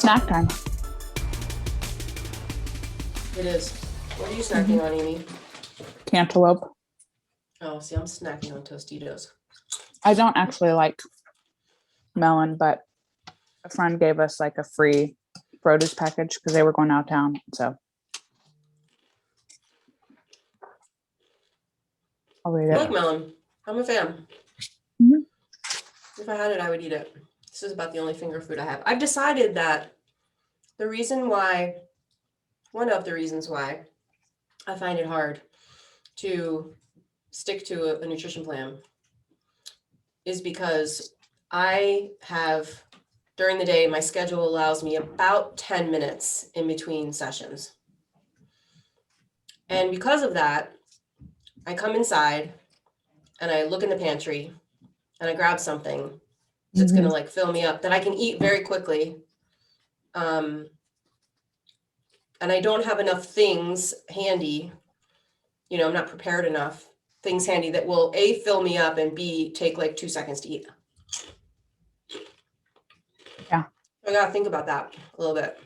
Snack time. It is. What are you snacking on, Amy? Cantaloupe. Oh, see, I'm snacking on Tostitos. I don't actually like melon, but a friend gave us like a free produce package because they were going out of town. So I'll read I it. like melon. I'm a fan. Mhm. If I had it, I would eat it. This is about the only finger food I have. I've decided that one of the reasons why I find it hard to stick to a nutrition plan is because during the day, my schedule allows me about 10 minutes in between sessions. And because of that, I come inside and I look in the pantry and I grab something that's going to like fill me up that I can eat very quickly. And I don't have enough things handy. I'm not prepared enough things handy that will A, fill me up, and B, take like 2 seconds to eat. Yeah. I got to think about that a little bit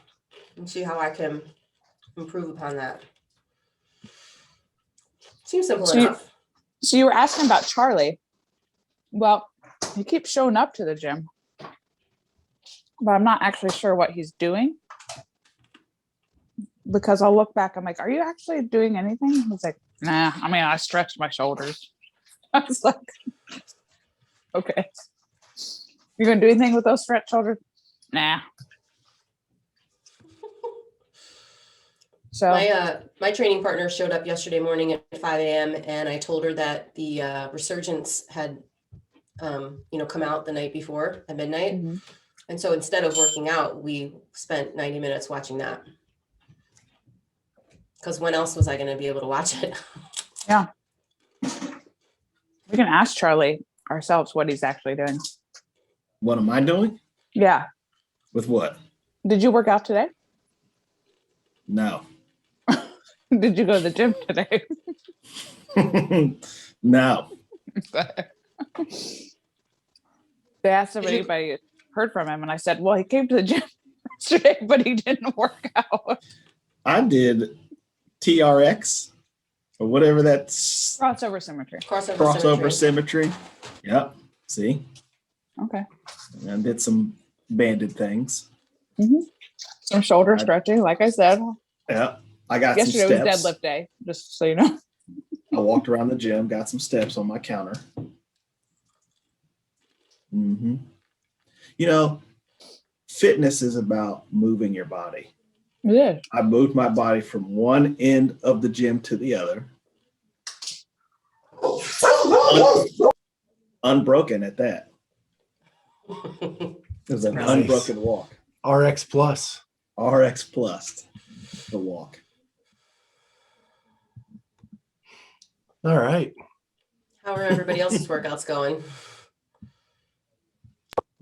and see how I can improve upon that. Seems simple enough. So you were asking about Charlie. Well, he keeps showing up to the gym, but I'm not actually sure what he's doing. Because I'll look back, I'm like, are you actually doing anything? He's like, nah, I mean, I stretched my shoulders. I was like, okay. You're going to do anything with those stretched shoulders? Nah. So my training partner showed up yesterday morning at 5 a.m. and I told her that the resurgence had, come out the night before at midnight. Mm-hmm. And so instead of working out, we spent 90 minutes watching that. Because when else was I going to be able to watch it? Yeah. We can ask Charlie ourselves what he's actually doing. What am I doing? Yeah. With what? Did you work out today? No. Did you go to the gym today? No. They asked if anybody heard from him, and I said, well, he came to the gym yesterday, but he didn't work out. I did TRX or whatever that's crossover symmetry. Crossover symmetry. Yep. See? Okay. And did some banded things. Mm-hmm. Some shoulder stretching, like I said. Yeah. I got yesterday some steps. Was deadlift day, just so you know. I walked around the gym, got some steps on my counter. Mm-hmm. Fitness is about moving your body. It is. I moved my body from one end of the gym to the other. Unbroken at that. It was an unbroken walk. RX plus. RX plus. The walk. All right. How are everybody else's workouts going?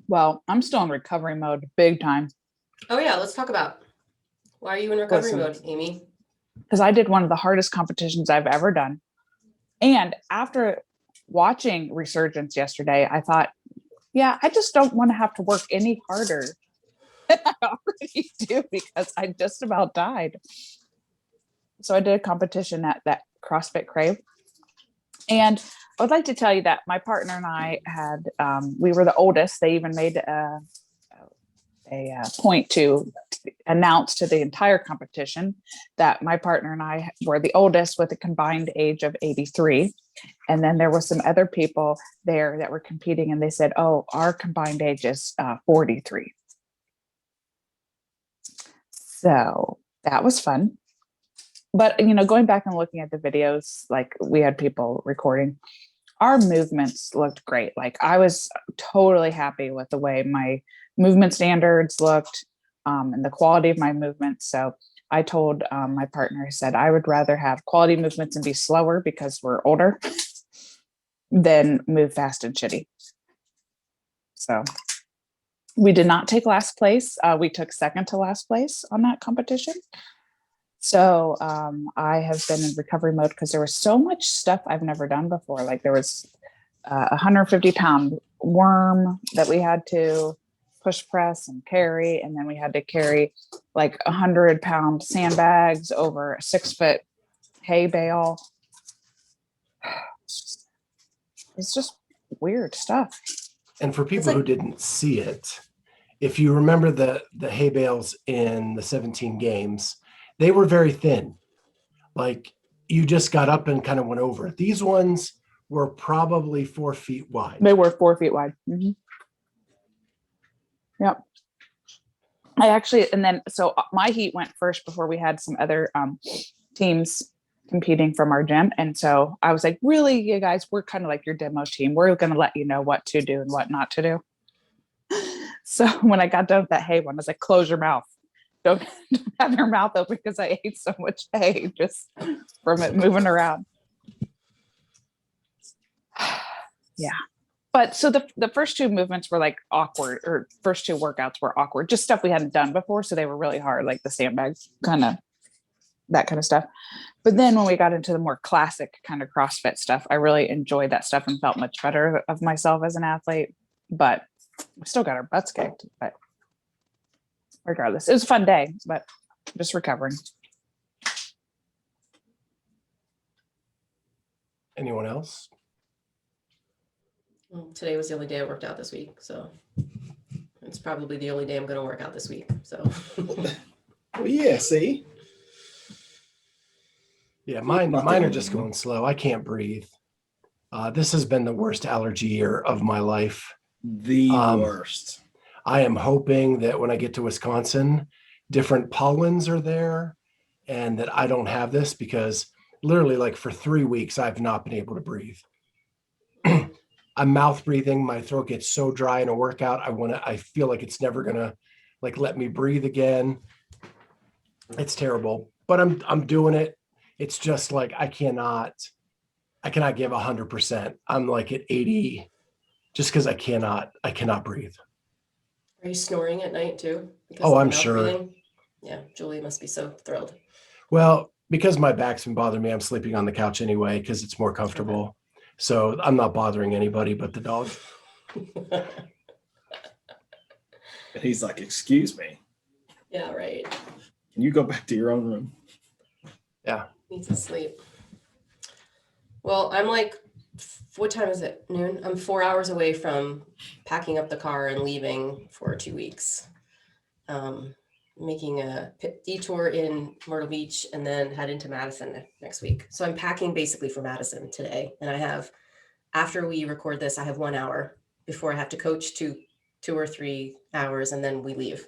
Well, I'm still in recovery mode, big time. Oh yeah, let's talk about why are you in recovery mode, Amy? Because I did one of the hardest competitions I've ever done. And after watching Resurgence yesterday, I thought, yeah, I just don't want to have to work any harder than I already do because I just about died. So I did a competition at that CrossFit Crave. And I would like to tell you that my partner and I had, we were the oldest. They even made a point to announce to the entire competition that my partner and I were the oldest with a combined age of 83. And then there were some other people there that were competing and they said, oh, our combined age is 43. So that was fun. But, going back and looking at the videos, like we had people recording, our movements looked great. Like I was totally happy with the way my movement standards looked and the quality of my movements. So I told my partner, I said, I would rather have quality movements and be slower because we're older than move fast and shitty. So we did not take last place. We took second to last place on that competition. So I have been in recovery mode because there was so much stuff I've never done before. Like there was a 150-pound worm that we had to push press and carry. And then we had to carry like 100-pound sandbags over a 6-foot hay bale. It's just weird stuff. And for people who didn't see it, if you remember the hay bales in the 17 games, they were very thin. Like you just got up and kind of went over it. These ones were probably 4 feet wide. They were 4 feet wide. Yep. I actually, and then, so my heat went first before we had some other teams competing from our gym. And so I was like, really, you guys, we're kind of like your demo team. We're going to let you know what to do and what not to do. So when I got done with that hay one, I was like, close your mouth. Don't have your mouth open because I ate so much hay just from it moving around. Yeah. But so the first two movements were like awkward, or first two workouts were awkward, just stuff we hadn't done before. So they were really hard, like the sandbags, that kind of stuff. But then when we got into the more classic kind of CrossFit stuff, I really enjoyed that stuff and felt much better of myself as an athlete. But we still got our butts kicked. But regardless, it was a fun day, but just recovering. Anyone else? Well, today was the only day I worked out this week, so it's probably the only day I'm going to work out this week. So, Well, yeah, see? Yeah, mine are just going slow. I can't breathe. This has been the worst allergy year of my life. The worst. I am hoping that when I get to Wisconsin, different pollens are there and that I don't have this, because literally like for 3 weeks, I've not been able to breathe. I'm mouth breathing. My throat gets so dry in a workout. I feel like it's never going to like let me breathe again. It's terrible, but I'm doing it. It's just like, I cannot give 100%. I'm like at 80 just because I cannot breathe. are you snoring at night too? Because Oh, of the I'm mouth sure. breathing? Yeah, Julie must be so thrilled. Well, because my back's been bothering me, I'm sleeping on the couch anyway because it's more comfortable. So I'm not bothering anybody but the dog. And he's like, excuse me. Yeah, right. Can you go back to your own room? Yeah. Needs to sleep. Well, I'm like, what time is it? Noon? I'm 4 hours away from packing up the car and leaving for 2 weeks. Making a detour in Myrtle Beach and then head into Madison next week. So I'm packing basically for Madison today. And after we record this, I have 1 hour before I have to coach 2 or 3 hours and then we leave.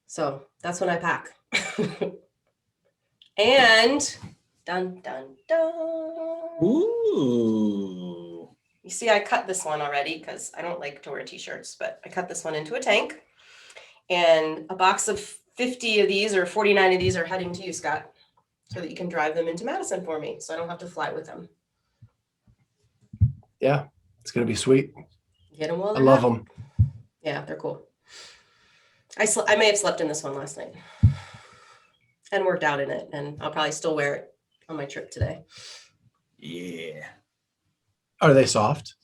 So that's when I pack. And dun, dun, dun. Ooh. You see, I cut this one already because I don't like to wear t-shirts, but I cut this one into a tank. And a box of 50 of these or 49 of these are heading to you, Scott, so that you can drive them into Madison for me so I don't have to fly with them. Yeah, it's going to be sweet. Get them while I they're love hot. them. Yeah, they're cool. I may have slept in this one last night and worked out in it, and I'll probably still wear it on my trip today. Yeah. Are they soft?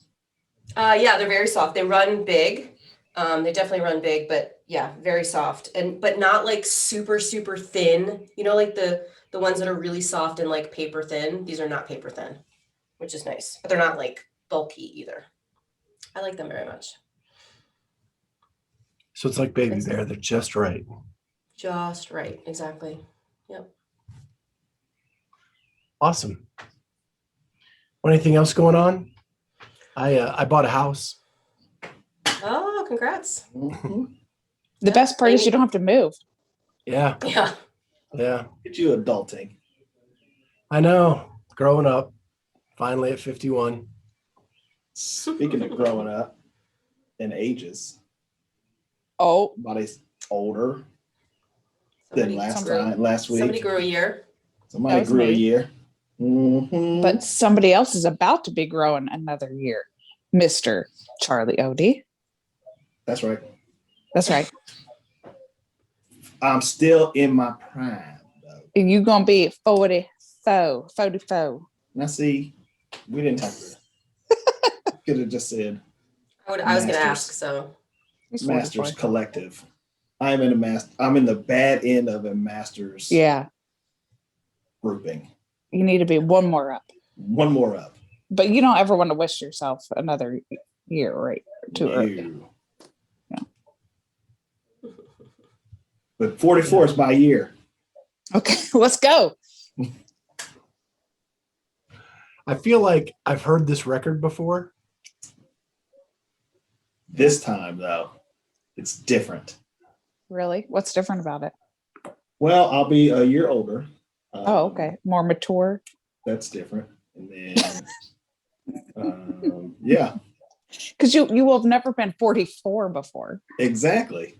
Yeah, they're very soft. They run big. They definitely run big, but yeah, very soft, but not like super, super thin. You know, like the ones that are really soft and like paper thin. These are not paper thin, which is nice, but they're not like bulky either. I like them very much. So it's like Baby Bear. They're just right. Just right. Exactly. Yep. Awesome. Anything else going on? I bought a house. Oh, congrats. Mm-hmm. The best part is you don't have to move. Yeah. Yeah. Yeah. Get you adulting. I know. Growing up. Finally at 51. Speaking of growing up in ages, Oh, somebody's older than last week. Somebody grew a year. Somebody That was grew a me. year. Mm-hmm. but somebody else is about to be growing another year. Mr. Charlie Odie. That's right. That's right. I'm still in my prime, though. And you going to be 44. Now, see, we didn't talk about it. Could have just said. I was going to Masters. ask, so He's Masters 44. collective. I'm in the bad end of a Masters Yeah, grouping. you need to be one more up. One more up. But you don't ever want to wish yourself another year, right? Too early. No. Yeah. But 44 is my year. Okay, let's go. I feel like I've heard this record before. This time, though, it's different. Really? What's different about it? Well, I'll be a year older. Oh, okay. More mature. That's different. And then, yeah, Because you will have never been 44 before. exactly.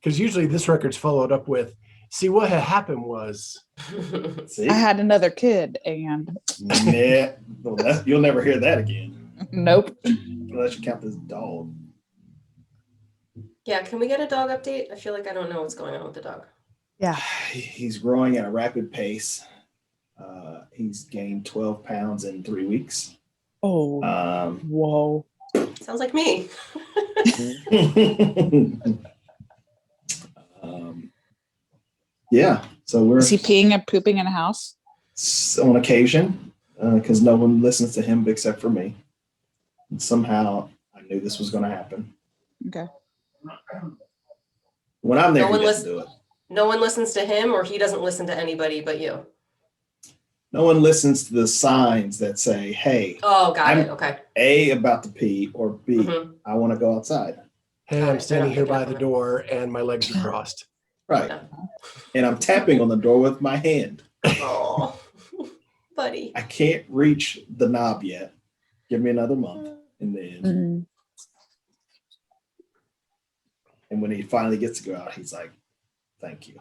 Because usually this record's followed up with, see, what had happened was. See? I had another kid and Nah, well, you'll never hear that again. nope. Unless you count this dog. Yeah, can we get a dog update? I feel like I don't know what's going on with the dog. Yeah. He's growing at a rapid pace. He's gained 12 pounds in 3 weeks. Oh, whoa. Sounds like me. Yeah, so we're Is he peeing and pooping in a house? on occasion because no one listens to him except for me. And somehow I knew this was going to happen. Okay. When I'm there, No he one doesn't do it. No one listens to him, or he doesn't listen to anybody but you. No one listens to the signs that say, "Hey, Oh, got I'm it. Okay. A, about to pee, or B, Mhm. I want to go outside." Hey, Got I'm it. standing They're here not by picking the up on door and my legs are crossed. Right. Yeah. And I'm tapping on the door with my hand. Oh, buddy. I can't reach the knob yet. Give me another month. And then, Mhm. and when he finally gets to go out, he's like, "Thank you."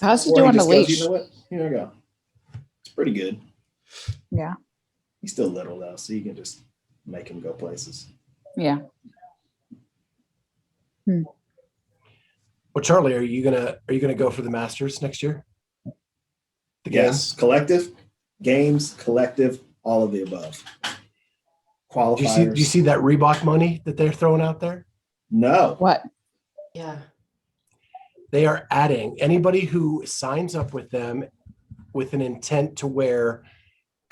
How's he Or doing he on the just goes, leash? "You know what? Here I go." It's pretty good. Yeah. He's still little though, so you can just make him go places. Yeah. Well, Charlie, are you gonna go for the Masters next year? The Yes, collective, games, collective, all of the above. games? Qualifiers. Do you see that Reebok money that they're throwing out there? No. What? Yeah. They are adding anybody who signs up with them with an intent to wear,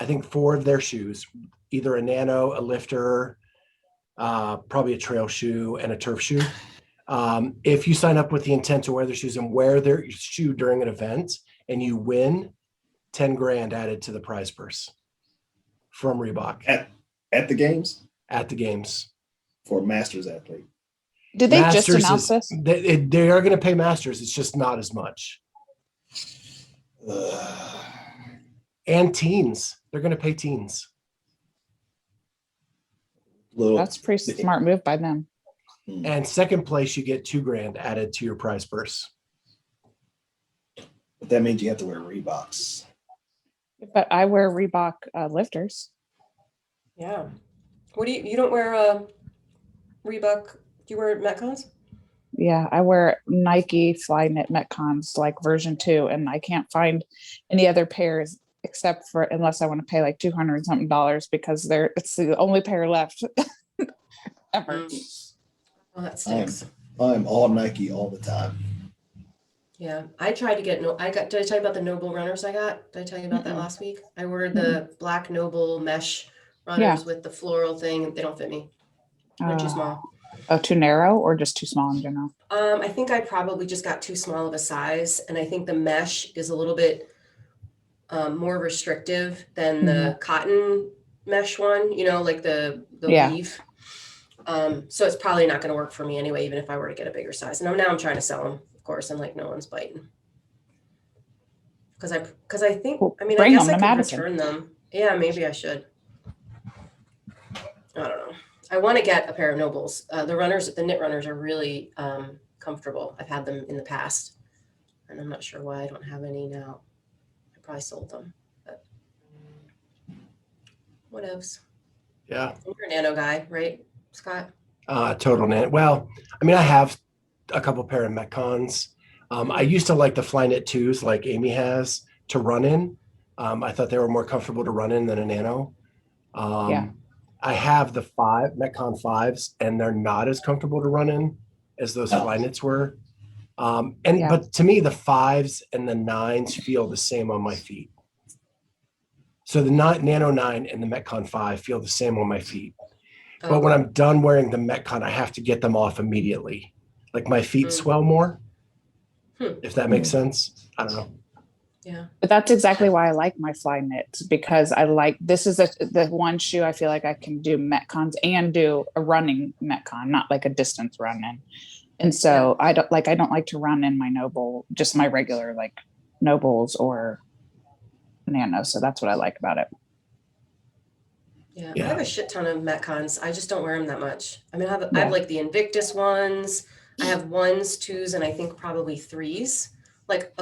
I think, 4 of their shoes, either a nano, a lifter, probably a trail shoe, and a turf shoe. If you sign up with the intent to wear their shoes and wear their shoe during an event and you win, 10 grand added to the prize purse from Reebok At the games at the games. for Masters athlete. Did they just Masters announce this? they are going to pay Masters. It's just not as much. Ugh. And teens. They're going to pay teens. Little, That's a pretty smart move by them. And second place, you get 2 grand added to your prize purse. but that means you have to wear Reeboks. But I wear Reebok lifters. Yeah. What do you don't wear Reebok? Do you wear Metcons? Yeah, I wear Nike Flyknit Metcons like version 2, and I can't find any other pairs except for unless I want to pay like $200 and something because it's the only pair left ever. Oh, that stinks. I'm all Nike all the time. Yeah, I tried to get did I tell you about the Noble runners I got? Did I tell you about that Mm-mm. last week? I ordered the black Noble mesh runners Yeah. with the floral thing, and they don't fit me. They're too small. Oh, too narrow or just too small in general? I think I probably just got too small of a size, and I think the mesh is a little bit more restrictive than the cotton mesh one, like the Yeah. weave. So it's probably not going to work for me anyway, even if I were to get a bigger size. And now I'm trying to sell them, of course, and like no one's biting. Because I think, Well, I mean, I bring guess them I to could Madison. return them. Yeah, maybe I should. I don't know. I want to get a pair of Nobles. The knit runners are really comfortable. I've had them in the past, and I'm not sure why I don't have any now. I probably sold them, but what else? Yeah. You're a nano guy, right, Scott? Total net. Well, I mean, I have a couple pair of Metcons. I used to like the Flyknit 2s like Amy has to run in. I thought they were more comfortable to run in than a nano. Yeah. I have the Metcon 5s, and they're not as comfortable to run in as those Oh. Flyknits were. Yeah. But to me, the 5s and the 9s feel the same on my feet. So the Nano 9 and the Metcon 5 feel the same on my feet. But when I'm done wearing the Metcon, I have to get them off immediately. Like my feet swell more, if that makes sense. I don't know. Yeah. But that's exactly why I like my fly knits, because I like, this is the one shoe I feel like I can do Metcons and do a running Metcon, not like a distance run in. And so I don't like to run in my Noble, just my regular like Nobles or Nano. So that's what I like about it. Yeah. Yeah. I have a shit ton of Metcons. I just don't wear them that much. I mean, I have like the Invictus ones. I have 1s, 2s, and I think probably 3s, like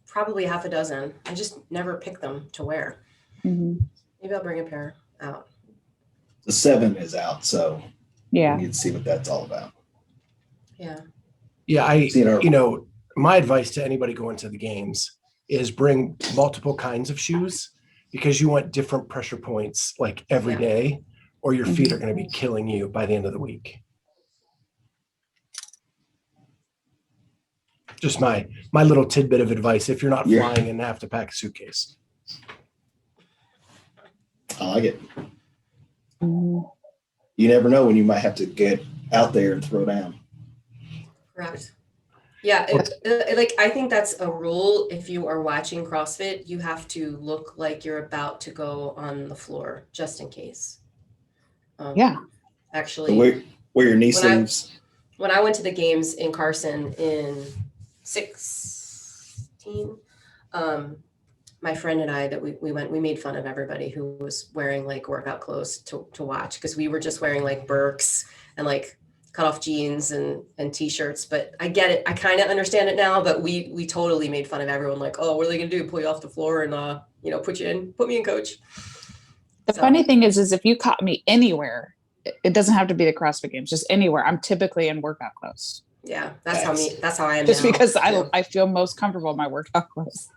probably half a dozen. I just never pick them to wear. Mm-hmm. Maybe I'll bring a pair out. The 7 is out, so Yeah. we need to see what that's all about. Yeah. Yeah, my advice to anybody going to the games is bring multiple kinds of shoes, because you want different pressure points like every day, or your feet are going to be killing you by the end of the week. Just my little tidbit of advice if you're not flying and have to pack a suitcase. I like it. Mm-hmm. You never know when you might have to get out there and throw down. Correct. Yeah, like I think that's a rule. If you are watching CrossFit, you have to look like you're about to go on the floor, just in case. Actually, wear your knee sleeves. When I went to the games in Carson in 2016, my friend and I we made fun of everybody who was wearing like workout clothes to watch, because we were just wearing like Birks and like cut off jeans and t-shirts. But I get it. I kind of understand it now, but we totally made fun of everyone. Like, oh, what are they gonna do? Pull you off the floor and put me in, coach. The funny thing is if you caught me anywhere, it doesn't have to be the CrossFit games, just anywhere. I'm typically in workout clothes. Yeah, that's how I am. Just now, because I feel most comfortable in my workout clothes.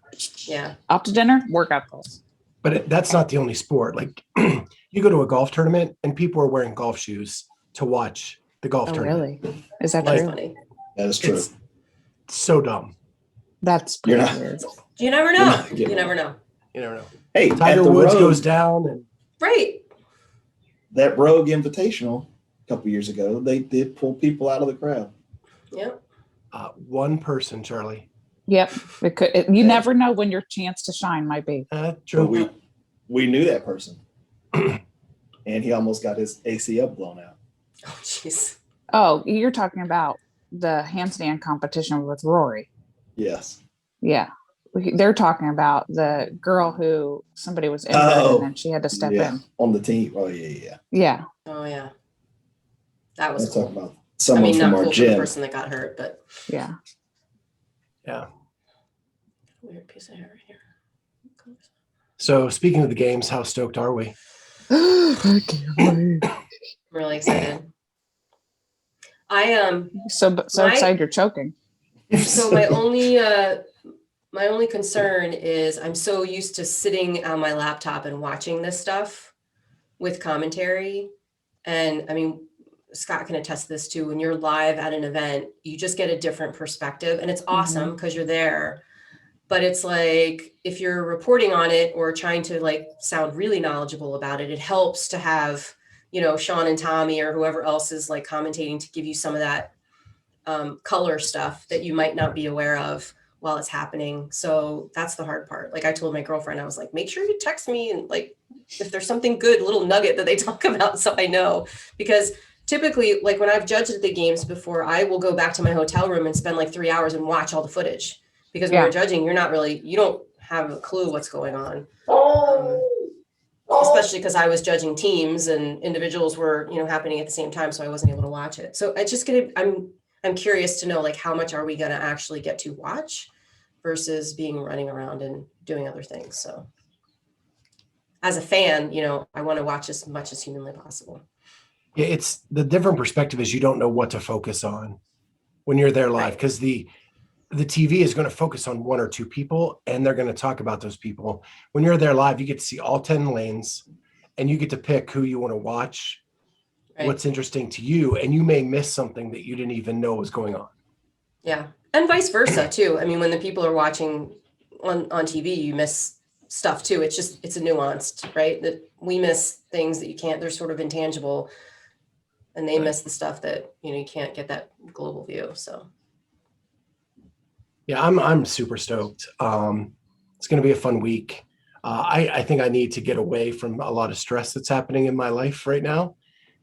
Yeah. Out to dinner, workout clothes. But that's not the only sport. Like you go to a golf tournament and people are wearing golf shoes to watch the golf tournament. Really? Is that That's true? funny. That is true. It's so dumb. That's pretty weird. You never know. You never know. You never know. Hey, Tiger Woods goes down, and Right. that Rogue Invitational a couple years ago, they did pull people out of the crowd. Yeah. One person, Charlie. Yep. You never know when your chance to shine might be. True. We knew that person. And he almost got his ACL blown out. Oh, jeez. Oh, you're talking about the handstand competition with Rory. Yes. Yeah. They're talking about the girl who somebody was injured and then she had to step in. On the team. Oh, yeah. Yeah. Oh, yeah. That was Let's cool. talk about someone not from our cool for gym. the person that got hurt, but Yeah. Yeah. Weird piece of hair right here. So speaking of the games, how stoked are we? I can't wait. I'm really excited. So excited you're choking. So my only concern is I'm so used to sitting on my laptop and watching this stuff with commentary. And I mean, Scott can attest to this too. When you're live at an event, you just get a different perspective, and it's awesome because you're there. But it's like, if you're reporting on it or trying to like sound really knowledgeable about it, it helps to have, Sean and Tommy or whoever else is like commentating to give you some of that color stuff that you might not be aware of while it's happening. So that's the hard part. Like I told my girlfriend, I was like, make sure you text me and like, if there's something good, little nugget that they talk about, so I know. Because typically, like when I've judged at the games before, I will go back to my hotel room and spend like 3 hours and watch all the footage. Because when you're judging, you don't have a clue what's going on. Especially because I was judging teams and individuals were, happening at the same time. So I wasn't able to watch it. So I'm curious to know, like, how much are we going to actually get to watch versus being running around and doing other things. So as a fan, I want to watch as much as humanly possible. Yeah, it's the different perspective is you don't know what to focus on when you're there live, because the TV is going to focus on one or two people and they're going to talk about those people. When you're there live, you get to see all 10 lanes and you get to pick who you want to watch, Right. what's interesting to you, and you may miss something that you didn't even know was going on. Yeah. And vice versa too. I mean, when the people are watching on TV, you miss stuff too. It's a nuanced, right? That we miss things that you can't, they're sort of intangible, and they miss the stuff that, you can't get that global view. So Yeah, I'm super stoked. It's going to be a fun week. I think I need to get away from a lot of stress that's happening in my life right now,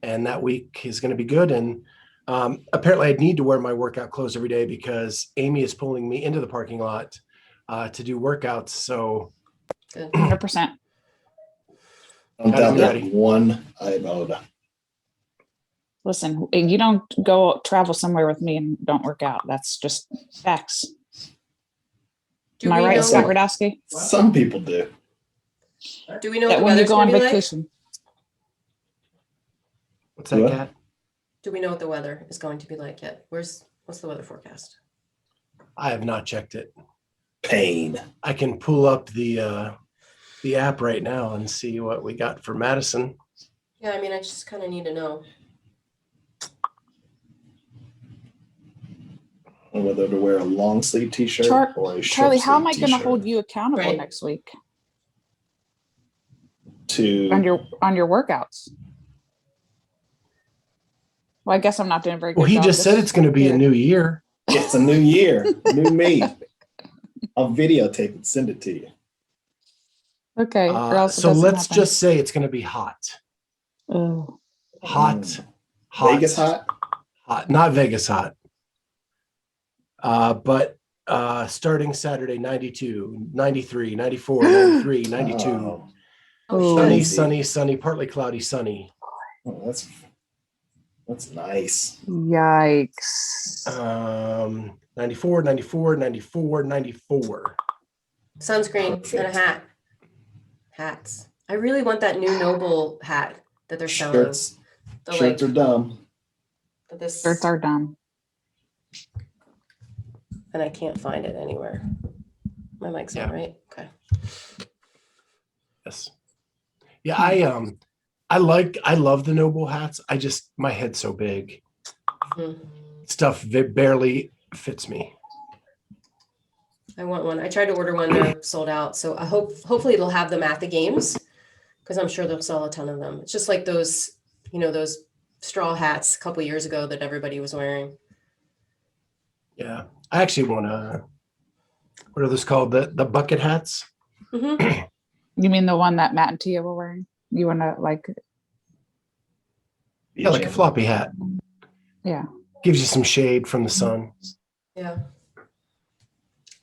and that week is going to be good. And apparently, I need to wear my workout clothes every day because Amy is pulling me into the parking lot to do workouts. So good. 100%. I'm Gotta down be that ready. one iota. Listen, you don't go travel somewhere with me and don't work out. That's just facts. Do Am I we right, know, Scott Radowski? Some people do. do we know what That the when you weather's go going on to be like? vacation. what's that, What? Kat? Do we know what the weather is going to be like yet? What's the weather forecast? I have not checked it. Pain. I can pull up the app right now and see what we got for Madison. Yeah, I mean, I just kind of need to know. Whether to wear a long sleeve t-shirt or a short Charlie, how am I sleeve going to t-shirt. hold you accountable Right. next week To on your workouts? Well, I guess I'm not doing a very good Well, he job just said this it's going to be a year. new year. it's a new year, new me. I'll videotape and send it to you. Okay, or else it So doesn't let's happen. just say it's going to be hot. Oh, Hot. Vegas hot. Hot. Not Vegas hot. But starting Saturday, 92, 93, 94, 93, 92. Oh, Oh, Sunny, shit. sunny, partly cloudy, sunny. oh, that's nice. yikes! 94, 94, 94, 94. Sunscreen and a Perfect. hat. Hats. I really want that new Noble hat that they're selling. Shirts, The shirts are dumb. this, Shirts are dumb. and I can't find it anywhere. My mic's on, Yeah. right? Okay. Yes. Yeah, I love the Noble hats. My head's so big. Mhm. Stuff that barely fits me. I want one. I tried to order one. They're sold out. So I hopefully they'll have them at the games, because I'm sure they'll sell a ton of them. It's just like those, those straw hats a couple years ago that everybody was wearing. Yeah. I actually want to, what are those called? The bucket hats? Mm-hmm. You mean the one that Matt and Tia were wearing? You want to Yeah, like a floppy hat. yeah. Gives you some shade from the sun. Yeah.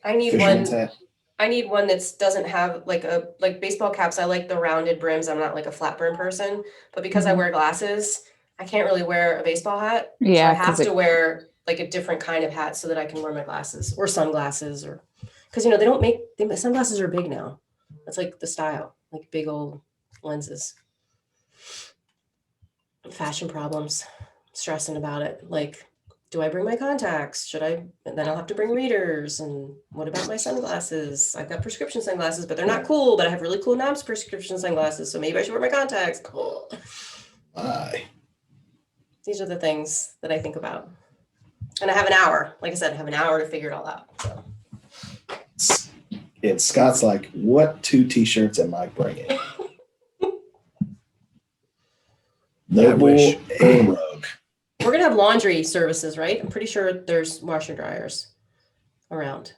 I need Fisherman's one. hat. I need one that doesn't have like baseball caps. I like the rounded brims. I'm not like a flat brim person, but because I Mhm. wear glasses, I can't really wear a baseball hat. So Yeah, I have 'cause to wear like a different kind of hat so that I can wear my glasses or sunglasses, or because they don't make sunglasses are big now. That's like the style, like big old lenses. Fashion problems, stressing about it. Like, do I bring my contacts? Should I? And then I'll have to bring readers. And what about my sunglasses? I've got prescription sunglasses, but they're not cool. But I have really cool non-prescription sunglasses, so maybe I should wear my contacts. Cool. Aye. These are the things that I think about. And I have an hour. Like I said, I have an hour to figure it all out. So. And Scott's like, what 2 t-shirts am I bringing? Yeah, I Noble wish. and Rogue. We're gonna have laundry services, right? I'm pretty sure there's washer dryers around.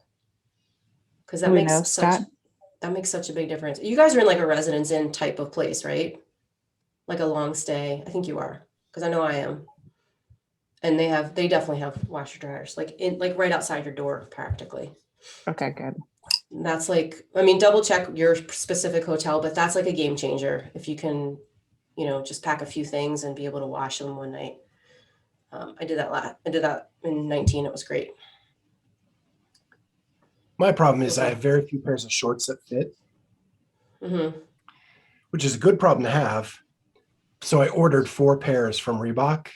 Because that Do we makes know, Scott? that makes such a big difference. You guys are in like a residence inn type of place, right? Like a long stay. I think you are, because I know I am. And they definitely have washer dryers, like right outside your door, practically. Okay, good. And that's like, I mean, double check your specific hotel, but that's like a game changer if you can, just pack a few things and be able to wash them one night. I did that in 19. It was great. My problem is I have very few pairs of shorts that fit, Mm-hmm. which is a good problem to have. So I ordered 4 pairs from Reebok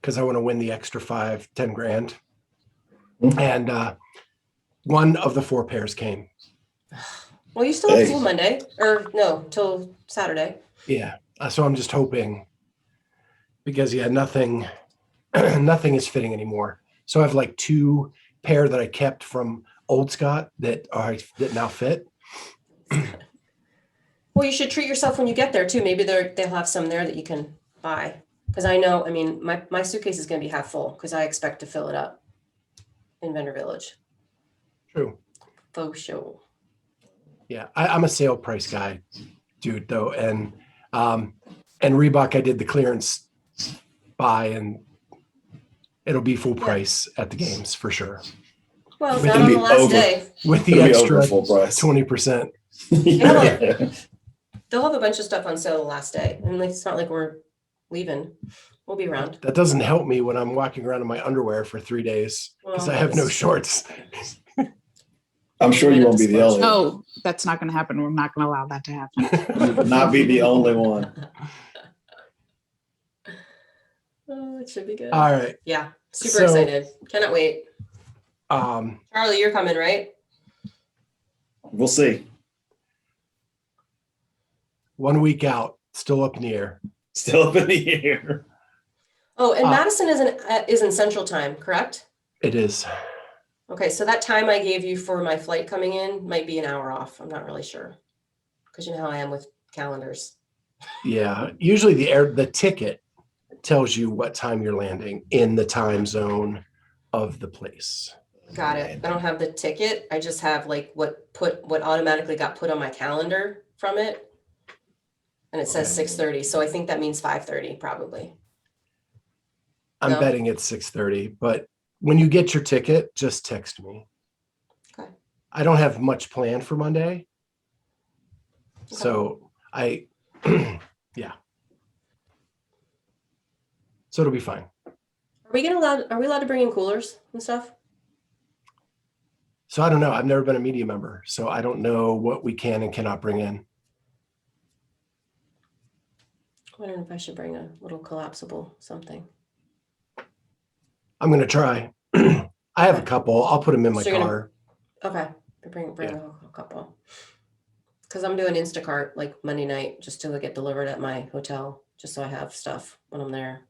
because I want to win the extra 10 grand. And one of the 4 pairs came. Well, you still have Hey. school Monday, or no, till Saturday. Yeah. So I'm just hoping because nothing nothing is fitting anymore. So I have like 2 pair that I kept from Old Scott that now fit. Well, you should treat yourself when you get there too. Maybe they'll have some there that you can buy. Because I know, I mean, my suitcase is going to be half full because I expect to fill it up in Vendor Village. True. Faux show. Yeah. I'm a sale price guy, dude, though. And Reebok, I did the clearance buy and it'll be full price at the games for sure. Well, With not the- on the last over. day. With the It'll be extra over full price. 20%. Yeah. They'll have a bunch of stuff on sale the last day. And like, it's not like we're leaving. We'll be around. That doesn't help me when I'm walking around in my underwear for 3 days because Well, I have no that's- shorts. I'm sure you won't be the only one. No, that's not going to happen. We're not going to allow that to happen. You will not be the only one. Oh, it should be good. All right. Yeah, super So- excited. Cannot wait. Um, Charlie, you're coming, right? We'll see. 1 week out, still up in the air. Still up in the air. Oh, and Uh, Madison is in Central Time, correct? It is. Okay, so that time I gave you for my flight coming in might be an hour off. I'm not really sure. Because you know how I am with calendars. Yeah. Usually the ticket tells you what time you're landing in the time zone of the place. Got it. I don't have the ticket. I just have like what automatically got put on my calendar from it. And it says Okay. 6:30. So I think that means 5:30 probably. I'm No? betting it's 6:30, but when you get your ticket, just text me. Okay. I don't have much planned for Monday. So yeah. So it'll be fine. Are we allowed to bring in coolers and stuff? So I don't know. I've never been a media member, so I don't know what we can and cannot bring in. I wonder if I should bring a little collapsible something. I'm going to try. I have a couple. I'll put them in my So you're gonna- car. Okay, bring Yeah. a couple. Because I'm doing Instacart like Monday night just to get delivered at my hotel, just so I have stuff when I'm there.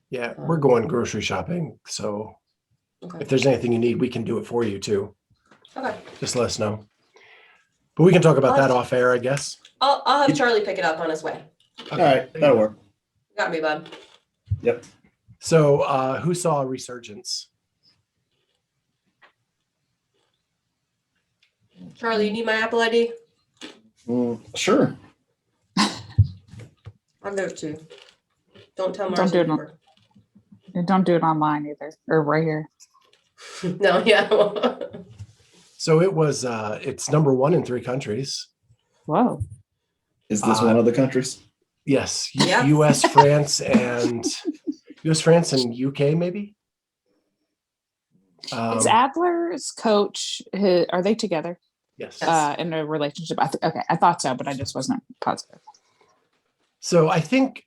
Yeah, we're going grocery shopping. So Okay. if there's anything you need, we can do it for you too. Okay. Just let us know. But we can talk about I'll- that off air, I guess. I'll have Charlie pick it up on his way. All right, that'll work. Got me, bud. Yep. So who saw a resurgence? Charlie, you need my Apple ID? Sure. I'll give it to you. Don't tell Don't Marcy. do it on- And don't do it online either, or right here. No, yeah. So it was it's number 1 in 3 countries. Whoa. Is this one of the countries? Yes. Yeah. US, France, and UK maybe. Is Adler's coach, are they together Yes. in a relationship? Okay, I thought so, but I just wasn't positive. So I thought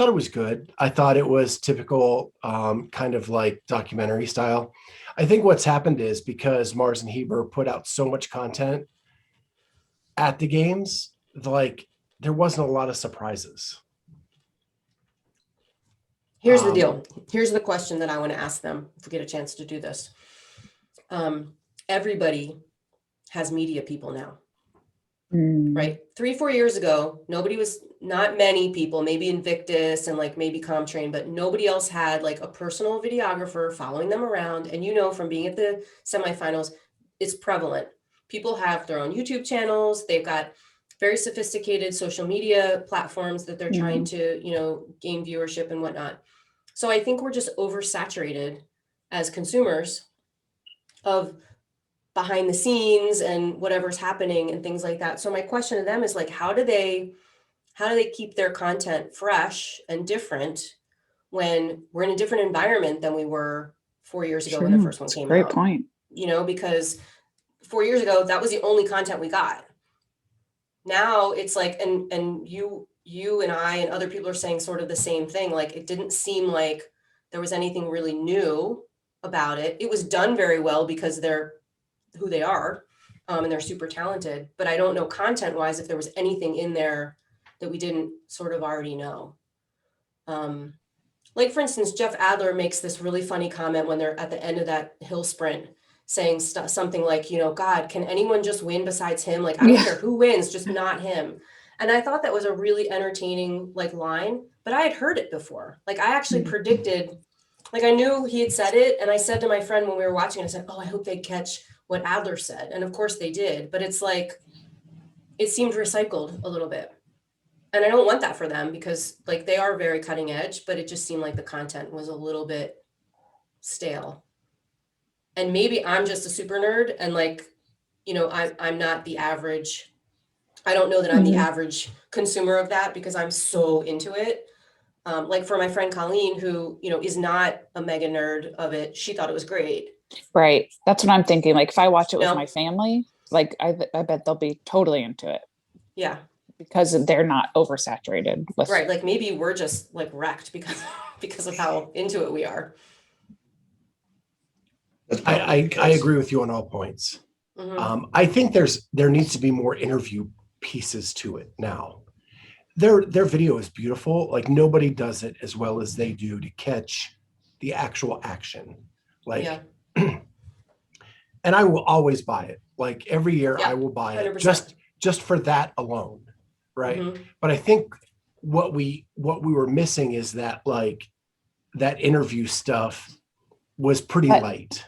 it was good. I thought it was typical, kind of like documentary style. I think what's happened is because Mars and Heber put out so much content at the games, like there wasn't a lot of surprises. Here's the deal. Here's the question that I want to ask them if we get a chance to do this. Everybody has media people now, right? 3-4 years ago, not many people, maybe Invictus and like maybe ComTrain, but nobody else had like a personal videographer following them around. And from being at the semifinals, it's prevalent. People have their own YouTube channels. They've got very sophisticated social media platforms that they're trying to, gain viewership and whatnot. So I think we're just oversaturated as consumers of behind the scenes and whatever's happening and things like that. So my question to them is like, how do they keep their content fresh and different when we're in a different environment than we were 4 years ago when the first one came Great out? point. Because 4 years ago, that was the only content we got. Now it's like, and you and I and other people are saying sort of the same thing. Like, it didn't seem like there was anything really new about it. It was done very well because they're who they are. And they're super talented, but I don't know content wise if there was anything in there that we didn't sort of already know. Like for instance, Jeff Adler makes this really funny comment when they're at the end of that hill sprint, saying something like, you know, God, can anyone just win besides him? Like, I don't care who wins, just not him. And I thought that was a really entertaining like line, but I had heard it before. Like I actually predicted, like I knew he had said it. And I said to my friend when we were watching, I said, oh, I hope they catch what Adler said. And of course they did, but it's like, it seemed recycled a little bit. And I don't want that for them because like they are very cutting edge, but it just seemed like the content was a little bit stale. And maybe I'm just a super nerd and like, you know, I'm not the average. I don't know that I'm the average consumer of that because I'm so into it. Like for my friend Colleen, who, you know, is not a mega nerd of it, she thought it was great. Right. That's what I'm thinking. Like if I watch it with No. my family, like I bet they'll be totally into it Yeah. because they're not oversaturated with. Right. Like maybe we're just like wrecked because of how into it we are. That's probably I the case. agree with you on all points. Mhm. I think there needs to be more interview pieces to it now. Their video is beautiful. Like nobody does it as well as they do to catch the actual action. Like, Yeah. and I will always buy it. Like every year Yeah, I will buy it 100%. just for that alone. Right. Mhm. But I think what we were missing is that like that interview stuff was pretty But- light.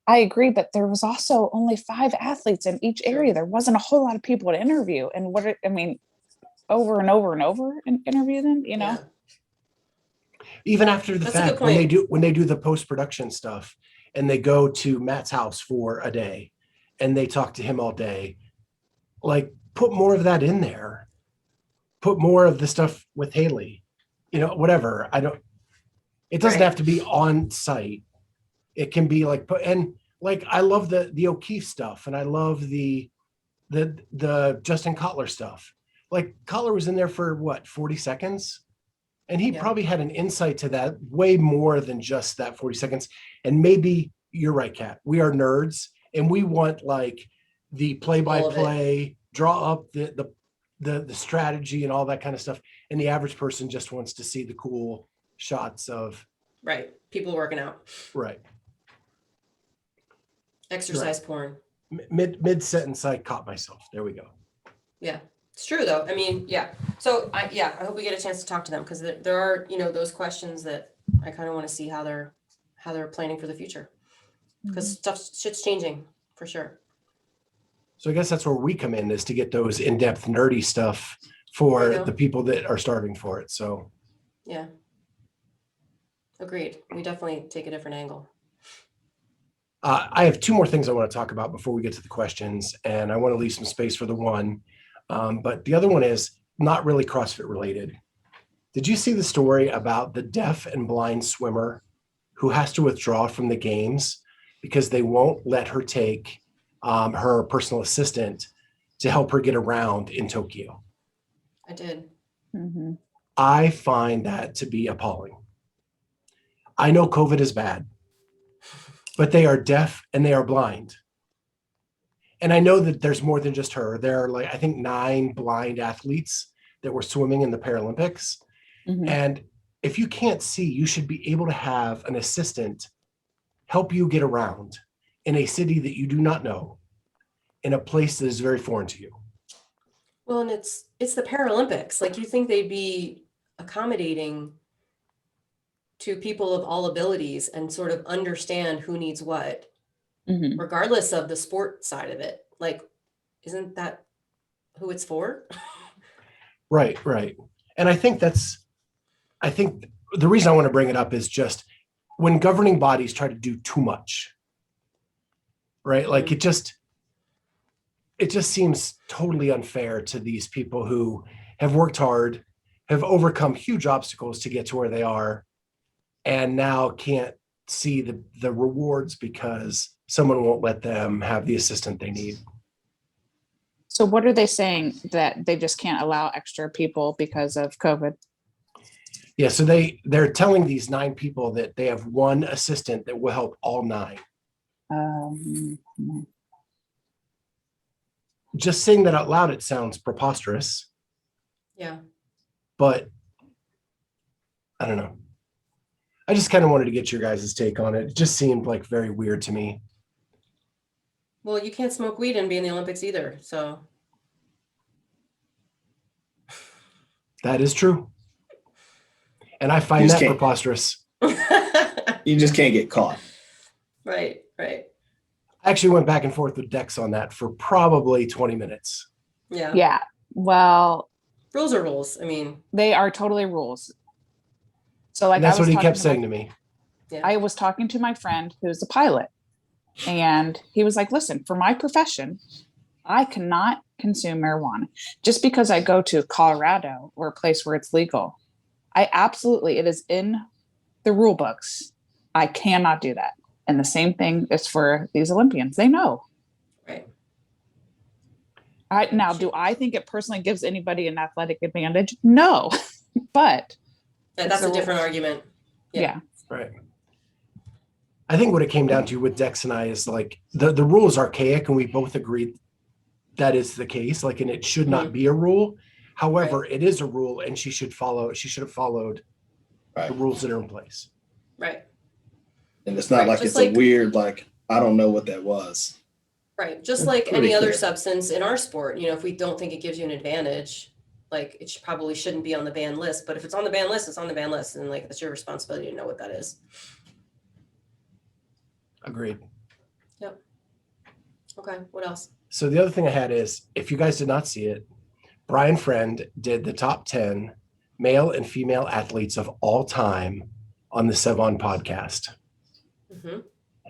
I agree, but there was also only 5 athletes in each Sure. area. There wasn't a whole lot of people to interview. And over and over and over and interview them, you know? Yeah. Even after the That's a good fact, point. when they do the post-production stuff and they go to Matt's house for a day and they talk to him all day, like put more of that in there. Put more of the stuff with Haley, you know, whatever. It doesn't Right. have to be on site. It can be like, and like, I love the O'Keefe stuff and I love the Justin Kotler stuff. Like Kotler was in there for what, 40 seconds? And he Yeah. probably had an insight to that way more than just that 40 seconds. And maybe you're right, Kat. We are nerds and we want like the play-by-play, draw up the strategy and all that kind of stuff. And the average person just wants to see the cool shots of Right. People working out. right. Exercise porn. Mid sentence, I caught myself. There we go. Yeah. It's true though. I mean, yeah. So I hope we get a chance to talk to them because there are, you know, those questions that I kind of want to see how they're planning for the future because shit's changing for sure. So I guess that's where we come in, is to get those in-depth nerdy stuff There for you go. the people that are starving for it. So Yeah. Agreed. We definitely take a different angle. I have 2 more things I want to talk about before we get to the questions, and I want to leave some space for the one. But the other one is not really CrossFit related. Did you see the story about the deaf and blind swimmer who has to withdraw from the games because they won't let her take her personal assistant to help her get around in Tokyo? I did. Mhm. I find that to be appalling. I know COVID is bad, but they are deaf and they are blind. And I know that there's more than just her. There are like, I think 9 blind athletes that were swimming in the Paralympics. Mhm. And if you can't see, you should be able to have an assistant help you get around in a city that you do not know, in a place that is very foreign to you. Well, and it's the Paralympics. Like you think they'd be accommodating to people of all abilities and sort of understand who needs what, Mhm. regardless of the sport side of it. Like, isn't that who it's for? Right. And I think the reason I want to bring it up is just when governing bodies try to do too much, right? Like it just seems totally unfair to these people who have worked hard, have overcome huge obstacles to get to where they are, and now can't see the rewards because someone won't let them have the assistant they need. So what are they saying, that they just can't allow extra people because of COVID? Yeah, so they're telling these 9 people that they have one assistant that will help all 9. just saying that out loud, it sounds preposterous, Yeah. but I don't know. I just kind of wanted to get your guys' take on it. It just seemed like very weird to me. Well, you can't smoke weed and be in the Olympics either. So That is true. And I find You just that can't- preposterous. You just can't get caught. right. I actually went back and forth with Dex on that for probably 20 minutes. Yeah. Yeah. Well, Rules are rules. I mean, they are totally rules. So like And that's I was what he talking kept to saying my, to me. I was talking to my friend who's a pilot, and he was like, listen, for my profession, I cannot consume marijuana just because I go to Colorado or a place where it's legal. It is in the rule books. I cannot do that. And the same thing is for these Olympians. They know. right. Now, do I think it personally gives anybody an athletic advantage? No, but Yeah, It's that's the a different rules. argument. yeah. Right. I think what it came down to with Dex and I is like the rule is archaic, and we both agreed that is the case. Like, and it should not be a rule. However, it is a rule, and she should have followed Right. the rules that are in place. Right. And it's not Right, like just it's a like- weird, like, I don't know what that was. Right. Just That's like pretty any other clear. substance in our sport, you know, if we don't think it gives you an advantage, like probably shouldn't be on the ban list. But if it's on the ban list, it's on the ban list. And like, it's your responsibility to know what that is. Agreed. Okay. What else? So the other thing I had is, if you guys did not see it, Brian Friend did the top 10 male and female athletes of all time on the Sevon podcast. Mm-hmm.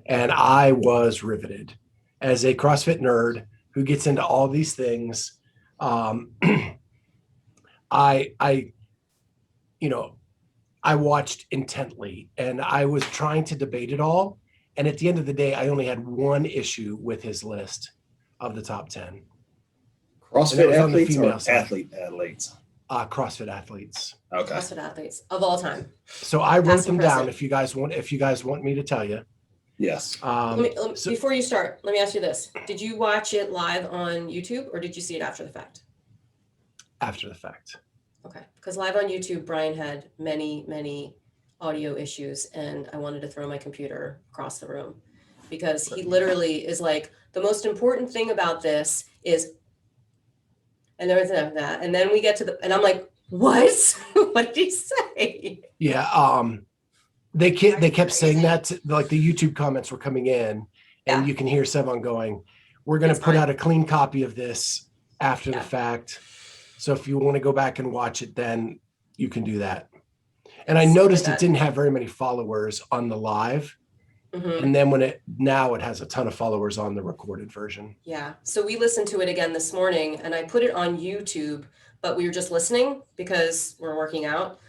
And I was riveted as a CrossFit nerd who gets into all these things. I watched intently, and I was trying to debate it all. And at the end of the day, I only had one issue with his list of the top 10. And that CrossFit was on the athletes or female side. athletes? CrossFit athletes. Okay. CrossFit athletes of all time. So I wrote Past them and down. present. If you guys want me to tell you. Yes. Let me, So- before you start, let me ask you this. Did you watch it live on YouTube or did you see it after the fact? After the fact. Okay. Because live on YouTube, Brian had many audio issues and I wanted to throw my computer across the room because he literally is like, the most important thing about this is, and there was that. And then we get to and I'm like, what? What did he say? Yeah. They kept saying that, like the YouTube comments were coming in, and Yeah. you can hear Sevon going, we're going It's to put fine. out a clean copy of this after Yeah. the fact. So if you want to go back and watch it, then you can do that. And I Something like noticed that. it didn't have very many followers on the live. Mhm. And then now it has a ton of followers on the recorded version. Yeah. So we listened to it again this morning and I put it on YouTube, but we were just listening because we're working out.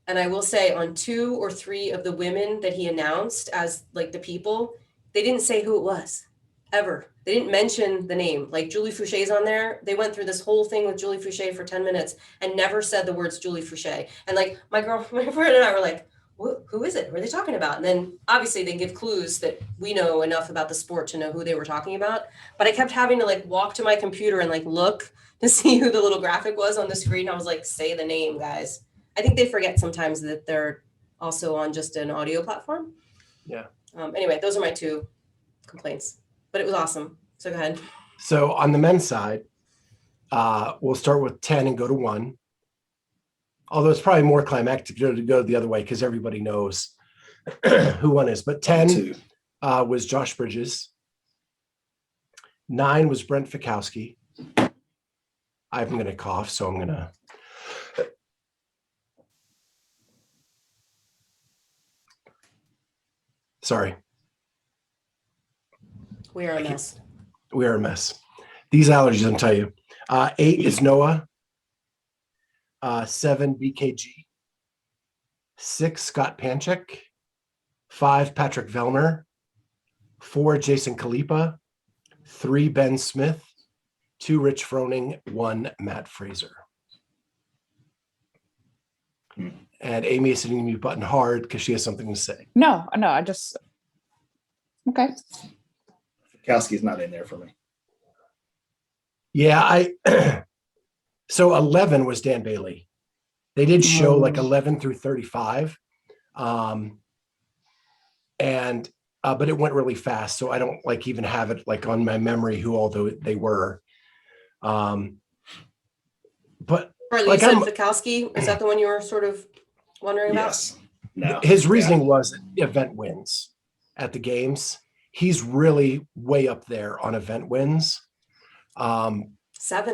And I will say on 2 or 3 of the women that he announced as like the people, they didn't say who it was ever. They didn't mention the name. Like Julie Foucher's on there. They went through this whole thing with Julie Foucher for 10 minutes and never said the words Julie Foucher. And like my friend and I were like, who is it? Who are they talking about? And then obviously they give clues that we know enough about the sport to know who they were talking about. But I kept having to like walk to my computer and like look to see who the little graphic was on the screen. I was like, say the name, guys. I think they forget sometimes that they're also on just an audio platform. Yeah. Anyway, those are my 2 complaints, but it was awesome. So go ahead. So on the men's side, we'll start with 10 and go to 1. Although it's probably more climactic to go the other way because everybody knows who 1 is. But 10 2. was Josh Bridges. 9 was Brent Fikowski. I'm going to cough, so I'm going to. Sorry, We are a mess. we are a mess. These allergies, I'll tell you. 8 is Noah. 7, BKG. 6, Scott Panchik. 5, Patrick Vellner. 4, Jason Kalipa. 3, Ben Smith. 2, Rich Froning. 1, Matt Fraser. And Amy is hitting the mute button hard because she has something to say. No, I just okay. Fikowski's not in there for me. Yeah, so 11 was Dan Bailey. They did show like 11 through 35. And but it went really fast, so I don't like even have it like on my memory who all they were. But Charlie, like you said Fikowski, is that the one you were sort of wondering about? Yes. No. his reasoning was event wins at the games. He's really way up there on event wins. 7,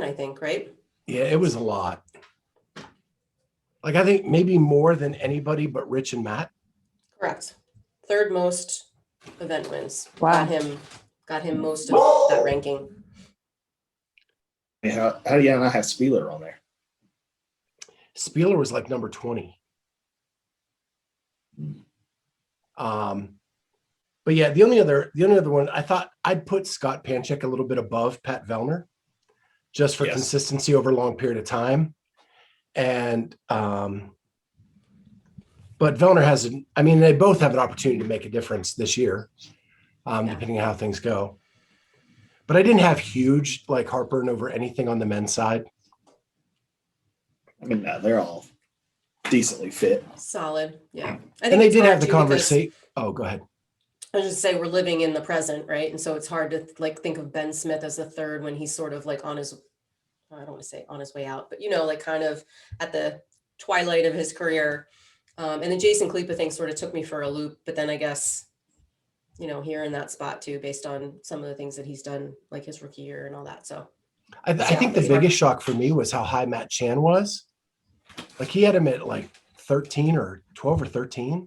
I think, right? Yeah, it was a lot. Like I think maybe more than anybody but Rich and Matt. Correct. 3rd most event wins. Wow. Got him most of that ranking. How do you not have Spieler on there? Spieler was like number 20. But yeah, the only other one I thought I'd put Scott Panchik a little bit above Pat Vellner, just for consistency over a long period of time. And but Vellner has, I mean, they both have an opportunity to make a difference this year, depending on how things go. But I didn't have huge like heartburn over anything on the men's side. I mean, no, they're all decently fit. Solid. Yeah. And they did have the conversation. Oh, go ahead. I was just say we're living in the present, right? And so it's hard to like think of Ben Smith as the 3rd when he's sort of like on his, I don't want to say on his way out, but like kind of at the twilight of his career. And then Jason Klepa thing sort of took me for a loop, but then I guess, here in that spot too, based on some of the things that he's done, like his rookie year and all that. So I think the biggest shock for me was how high Matt Chan was. Like he had him at like 13 or 12 or 13.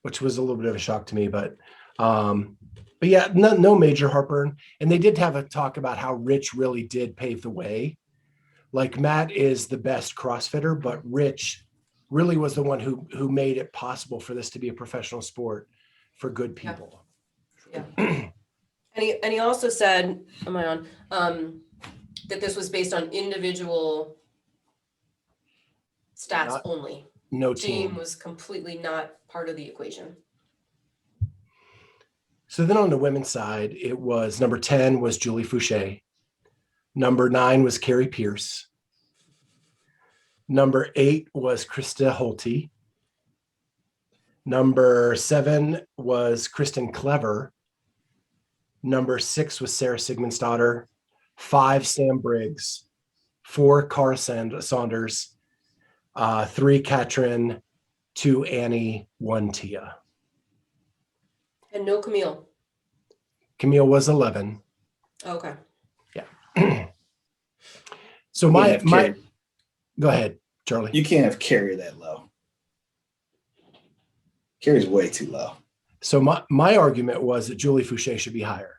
Which was a little bit of a shock to me, but yeah, no major heartburn. And they did have a talk about how Rich really did pave the way. Like Matt is the best CrossFitter, but Rich really was the one who made it possible for this to be a professional sport for good people. Yeah. And he also said, am I on? That this was based on individual stats only. No team was completely not part of the equation. So then on the women's side, it was number 10 was Julie Fouché. Number 9 was Carrie Pierce. Number 8 was Krista Holte. Number 7 was Kristen Clever. Number 6 was Sarah Sigmundsdottir. 5, Sam Briggs. 4, Cara Saunders. 3, Katrin. 2, Annie. 1, Tia. And no Camille. Camille was 11. Okay. Yeah. So go ahead, Charlie. You can't have Carrie that low. Carrie's way too low. So my argument was that Julie Fouché should be higher.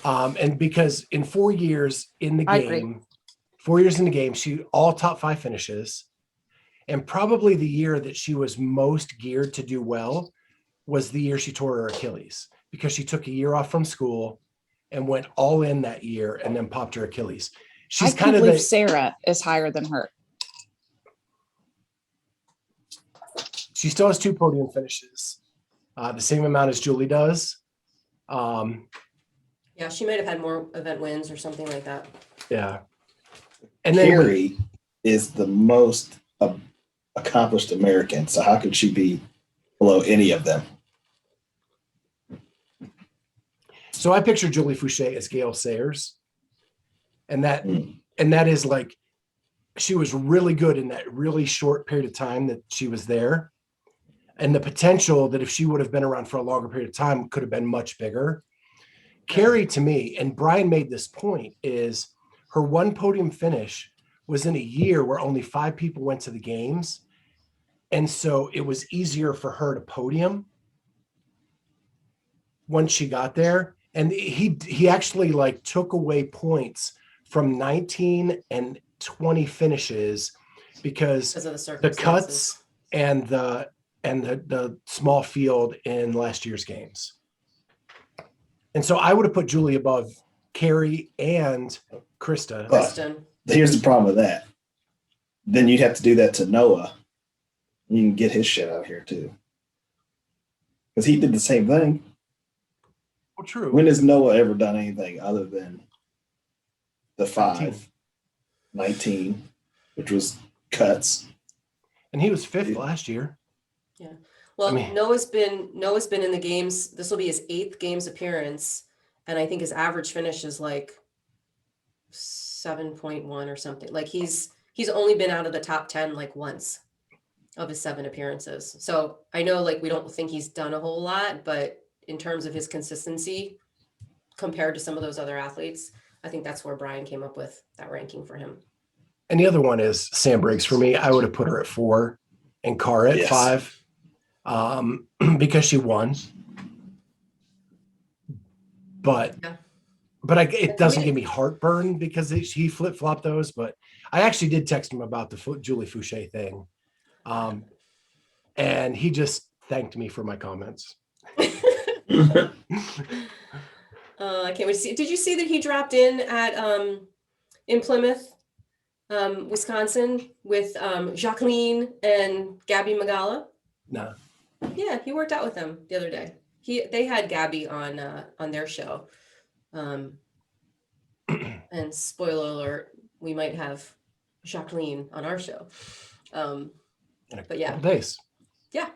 And because in 4 years in the game, 4 years in the game, she all top 5 finishes. And probably the year that she was most geared to do well was the year she tore her Achilles, because she took a year off from school and went all in that year and then popped her Achilles. She's kind of Sarah is higher than her. She still has 2 podium finishes, the same amount as Julie does. Yeah, she might have had more event wins or something like that. Yeah. And then Carrie is the most accomplished American, so how could she be below any of them? So I picture Julie Fouché as Gail Sayers. And that is like, she was really good in that really short period of time that she was there. And the potential that if she would have been around for a longer period of time could have been much bigger. Carrie, to me, and Brian made this point, is her 1 podium finish was in a year where only 5 people went to the games. And so it was easier for her to podium once she got there. And he actually like took away points from 19 and 20 finishes because of the cuts and the small field in last year's games. And so I would have put Julie above Carrie and Krista. Kristen. Here's the problem with that. Then you'd have to do that to Noah. You can get his shit out of here too. Because he did the same thing. Well, true. When has Noah ever done anything other than the 5, 19, which was cuts? And he was 5th Yeah. last year. Yeah. Well, I mean- Noah's been in the games. This will be his 8th games appearance, and I think his average finish is like 7.1 or something. Like he's only been out of the top 10 like once of his 7 appearances. So I know like we don't think he's done a whole lot, but in terms of his consistency compared to some of those other athletes, I think that's where Brian came up with that ranking for him. And the other one is Sam Briggs for me. I would have put her at 4 and Cara at Yes. 5 because she won. But Yeah. It doesn't give me heartburn because he flip-flopped those. But I actually did text him about the Julie Fouché thing. And he just thanked me for my comments. I can't wait to see. Did you see that he dropped in at in Plymouth, Wisconsin, with Jacqueline and Gabby Magala? No. Yeah, he worked out with them the other day. They had Gabby on their show. And spoiler alert, we might have Jacqueline on our show. But yeah. Couple days. Yeah.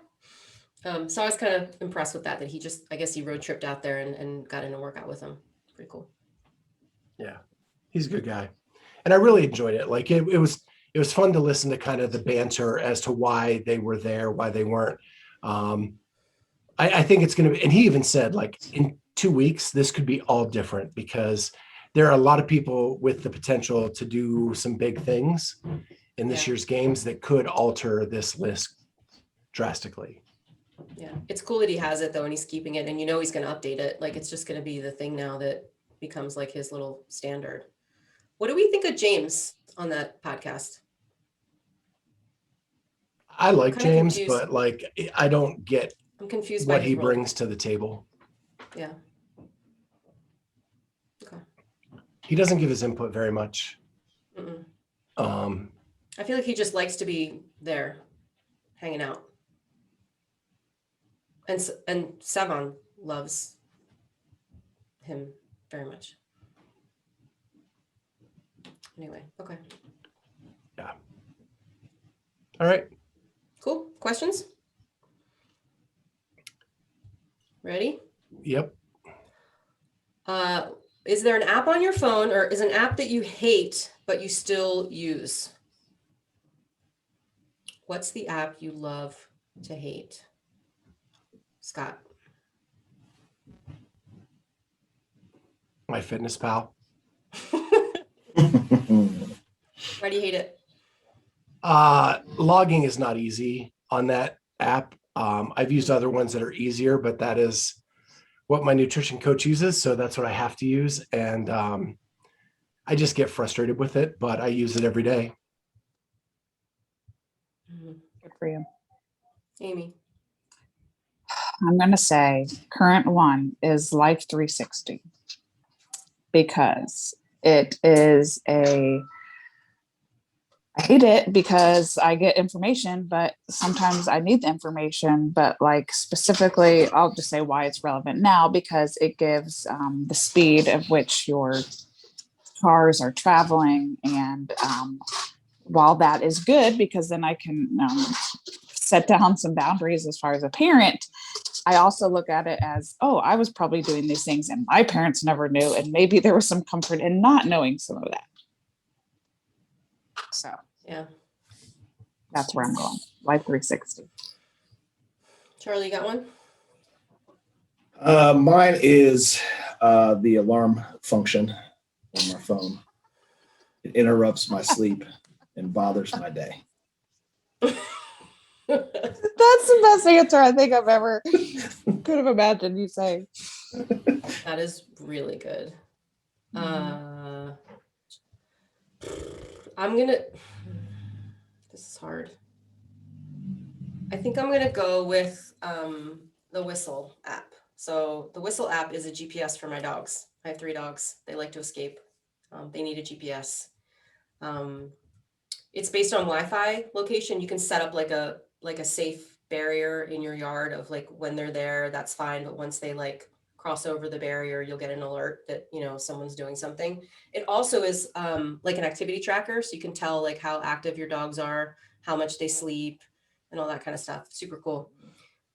So I was kind of impressed with that he just, I guess he road tripped out there and got in a workout with them. Pretty cool. Yeah, he's a good guy. And I really enjoyed it. Like it was fun to listen to kind of the banter as to why they were there, why they weren't. I think it's going to be, and he even said like in 2 weeks, this could be all different because there are a lot of people with the potential to do some big things in this year's games that could alter this list drastically. Yeah. It's cool that he has it though, and he's keeping it, and he's going to update it. Like it's just going to be the thing now that becomes like his little standard. What do we think of James on that podcast? I like kinda James, confused. but like, I don't get I'm confused by what his he role. brings to the table. Yeah. Okay. He doesn't give his input very much. Mm-mm. I I feel like he just likes to be there, hanging out. And Savon loves him very much. Anyway, okay. All right. Cool. Questions? Ready? Yep. Is there an app on your phone, or is an app that you hate but you still use? What's the app you love to hate? Scott. My Fitness Pal. Why do you hate it? Logging is not easy on that app. I've used other ones that are easier, but that is what my nutrition coach uses. So that's what I have to use. And I just get frustrated with it, but I use it every day. Good for you. Amy. I'm going to say current one is Life 360 because it is I hate it because I get information, but sometimes I need the information. But like specifically, I'll just say why it's relevant now because it gives the speed of which your cars are traveling. And while that is good, because then I can set down some boundaries as far as a parent, I also look at it as, oh, I was probably doing these things and my parents never knew. And maybe there was some comfort in not knowing some of that. So Yeah. that's where I'm going. Life 360. Charlie, you got one? Mine is the alarm function on my phone. It interrupts my sleep and bothers my day. That's the best answer I think I've ever could have imagined you saying. That is really good. This is hard. I think I'm gonna go with the Whistle app. So the Whistle app is a GPS for my dogs. I have 3 dogs. They like to escape. They need a GPS. It's based on Wi-Fi location. You can set up like a safe barrier in your yard of like when they're there, that's fine. But once they like cross over the barrier, you'll get an alert that, you know, someone's doing something. It also is like an activity tracker. So you can tell like how active your dogs are, how much they sleep and all that kind of stuff. Super cool.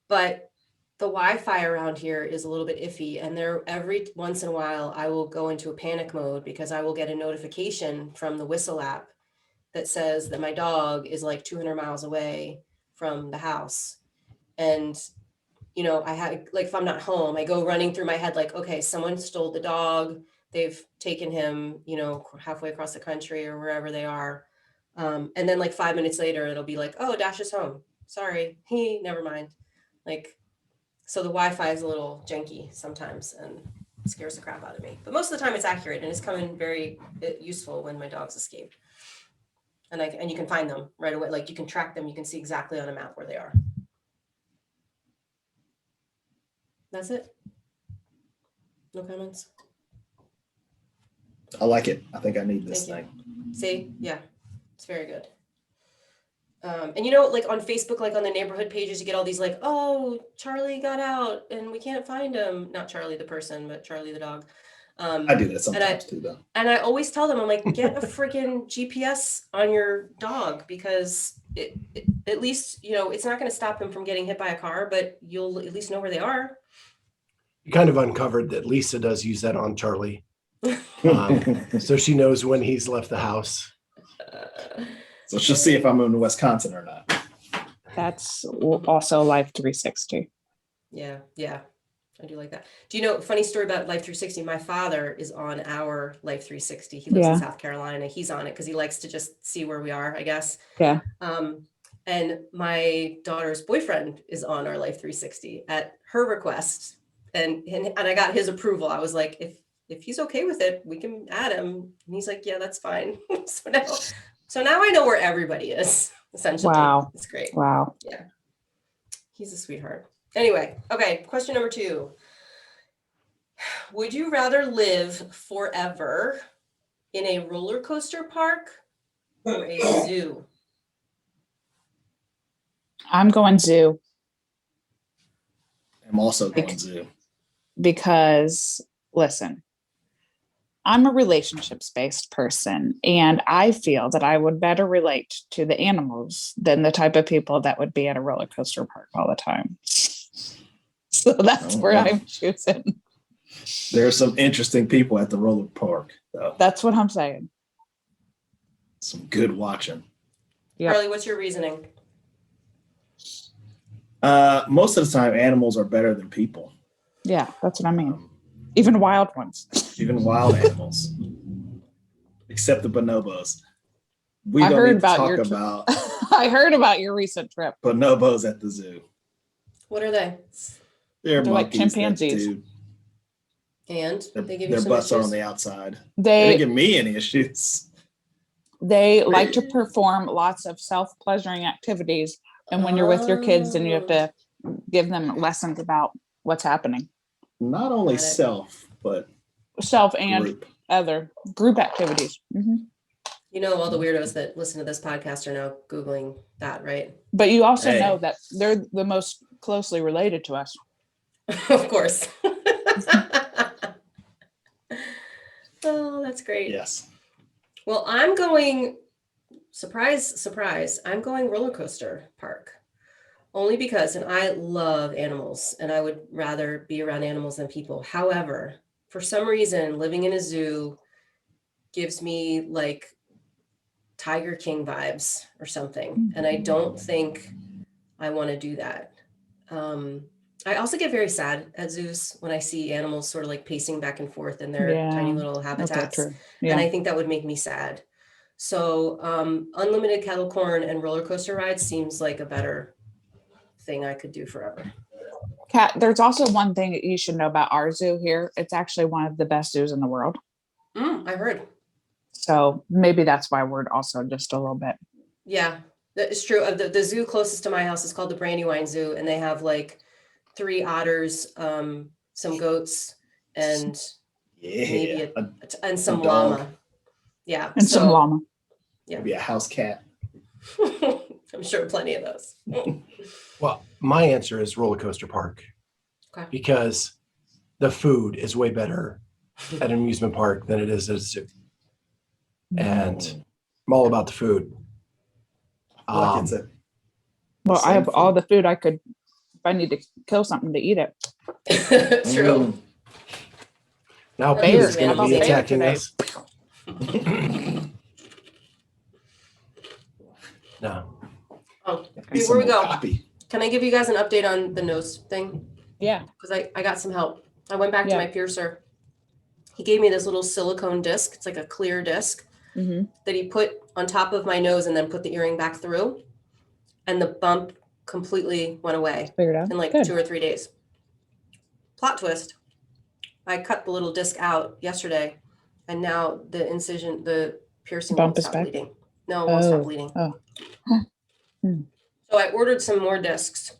But the Wi-Fi around here is a little bit iffy. And there, every once in a while, I will go into a panic mode because I will get a notification from the Whistle app that says that my dog is like 200 miles away from the house. And, you know, I had, like, if I'm not home, I go running through my head, like, okay, someone stole the dog. They've taken him, you know, halfway across the country or wherever they are. And then like 5 minutes later, it'll be like, oh, Dash is home. Sorry. Never mind. Like, so the Wi-Fi is a little janky sometimes and scares the crap out of me. But most of the time it's accurate and it's coming very useful when my dogs escape. And you can find them right away. Like you can track them. You can see exactly on a map where they are. That's it. No comments. I like it. I think I need this Thank thing. See, yeah, it's very good. And you know, like on Facebook, like on the neighborhood pages, you get all these like, oh, Charlie got out and we can't find him. Not Charlie the person, but Charlie the dog. I do that sometimes too, though. And I always tell them, I'm like, get a freaking GPS on your dog because it at least, you know, it's not going to stop him from getting hit by a car, but you'll at least know where they are. You kind of uncovered that Lisa does use that on Charlie. So she knows when he's left the house. So she'll see if I'm in Wisconsin or not. That's also Life 360. Yeah, I do like that. Do you know, funny story about Life 360? My father is on our Life 360. He lives in South Carolina. He's on it because he likes to just see where we are, I guess. Yeah. And my daughter's boyfriend is on our Life 360 at her request. And I got his approval. I was like, if he's okay with it, we can add him. And he's like, yeah, that's fine. So now I know where everybody is, essentially. Wow. It's great. Wow. Yeah. He's a sweetheart. Anyway, okay, question number 2. Would you rather live forever in a roller coaster park or a zoo? I'm going zoo I'm also going zoo. because, listen, I'm a relationships-based person, and I feel that I would better relate to the animals than the type of people that would be at a roller coaster park all the time. So that's where I'm choosing. There are some interesting people at the roller park, though. That's what I'm saying. Some good watching. Yep. Carly, what's your reasoning? Most of the time, animals are better than people. Yeah, that's what I mean. Even wild ones. Even wild animals. Except the bonobos. We I don't heard need to about talk your about I heard about your recent trip. bonobos at the zoo. What are they? They're like monkeys that chimpanzees. do- And they give you Their some butts are issues? on the outside. They didn't They give me any issues. they like to perform lots of self-pleasuring activities, and when you're with your kids, then you have to give them lessons about what's happening. Not only Got it. self, but Self and group. other group activities. You know, all the weirdos that listen to this podcast are now Googling that, right? But you also Hey. know that they're the most closely related to us. Of course. Oh, that's great. Yes. Well, I'm going, surprise, I'm going roller coaster park. Only because, and I love animals and I would rather be around animals than people. However, for some reason, living in a zoo gives me like Tiger King vibes or something. And I don't think I want to do that. I also get very sad at zoos when I see animals sort of like pacing back and forth in their tiny little Okay, habitats. true. And Yeah. I think that would make me sad. So unlimited kettle corn and roller coaster rides seems like a better thing I could do forever. Kat, there's also one thing that you should know about our zoo here. It's actually one of the best zoos in the world. I heard. So maybe that's why we're also just a little bit. Yeah, that is true. The zoo closest to my house is called the Brandywine Zoo, and they have like 3 otters, some goats, and maybe Yeah. and some a dog. llama. Yeah, And some llama. Maybe a house cat. I'm sure plenty of those. Well, my answer is roller coaster park. Okay. Because the food is way better at an amusement park than it is at a zoo. And I'm all about the food. Like it's a Well, I same have all food. the food I could, if I need to kill something to eat it. True. Now Bear. Peter's How going to about be bear attacking today? us. No. Oh, Some before we more go, copy. can I give you guys an update on the nose thing? Yeah. Because I got some help. I went back to Yeah. my piercer. He gave me this little silicone disc. It's like a clear disc Mm-hmm. that he put on top of my nose and then put the earring back through. And the bump completely went away Figured out. in like Good. 2 or 3 days. Plot twist. I cut the little disc out yesterday, and now the piercing Bump won't is stop back? bleeding. No, it won't stop Oh. bleeding. Oh. So I ordered some more discs.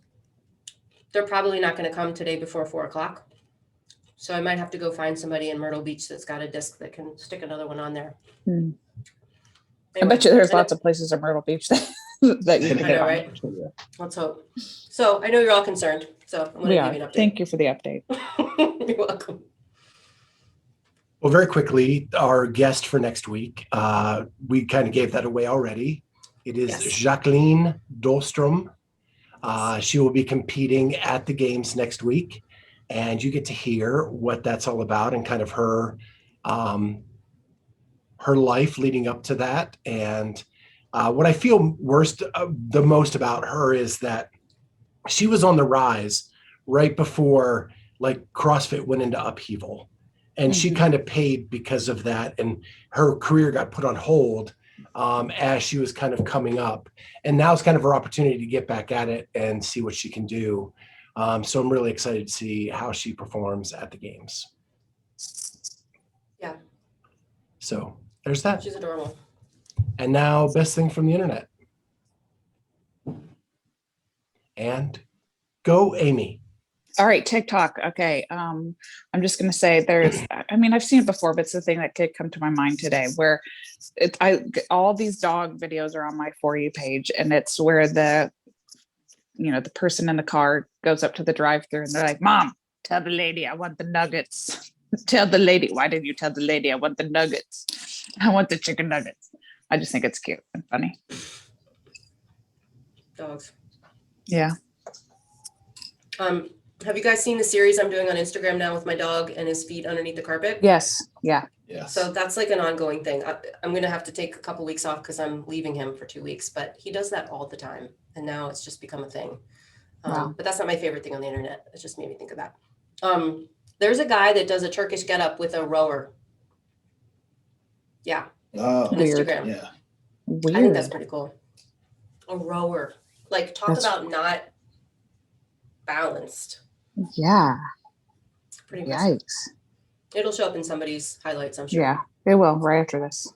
They're probably not going to come today before 4 o'clock. So I might have to go find somebody in Myrtle Beach that's got a disc that can stick another one on there. Hmm. I Anyway, bet you there's and lots of places in Myrtle Beach that you can I get know, on. right? Let's hope. So I know you're all concerned. So I'm going We to are. give you an update. Thank you for the update. You're welcome. Well, very quickly, our guest for next week, we kind of gave that away already. It is Yes. Jacqueline Dolstrom. She will be competing at the games next week, and you get to hear what that's all about and kind of her life leading up to that. And what I feel the most about her is that she was on the rise right before like CrossFit went into upheaval. And she kind of paid because of that. And her career got put on hold as she was kind of coming up. And now it's kind of her opportunity to get back at it and see what she can do. So I'm really excited to see how she performs at the games. Yeah. So there's that. She's adorable. And now best thing from the internet. And go, Amy. All right, TikTok. Okay. I'm just going to say I've seen it before, but it's the thing that could come to my mind today where all these dog videos are on my For You page, and it's where the person in the car goes up to the drive-thru and they're like, "Mom, tell the lady I want the nuggets." Tell the lady. Why didn't you tell the lady I want the nuggets? I want the chicken nuggets. I just think it's cute and funny. Dogs. Yeah. Have you guys seen the series I'm doing on Instagram now with my dog and his feet underneath the carpet? Yes. Yeah. Yes. So that's like an ongoing thing. I'm going to have to take a couple weeks off because I'm leaving him for 2 weeks, but he does that all the time. And now it's just become a thing. Wow. But that's not my favorite thing on the internet. It just made me think of that. There's a guy that does a Turkish getup with a rower. Yeah. Oh, On Weird. Instagram. yeah. Weird. I think that's pretty cool. A rower. Like, talk That's- about not balanced. Yeah. Pretty impressive. Yikes. It'll show up in somebody's highlights, I'm sure. Yeah, it will right after this.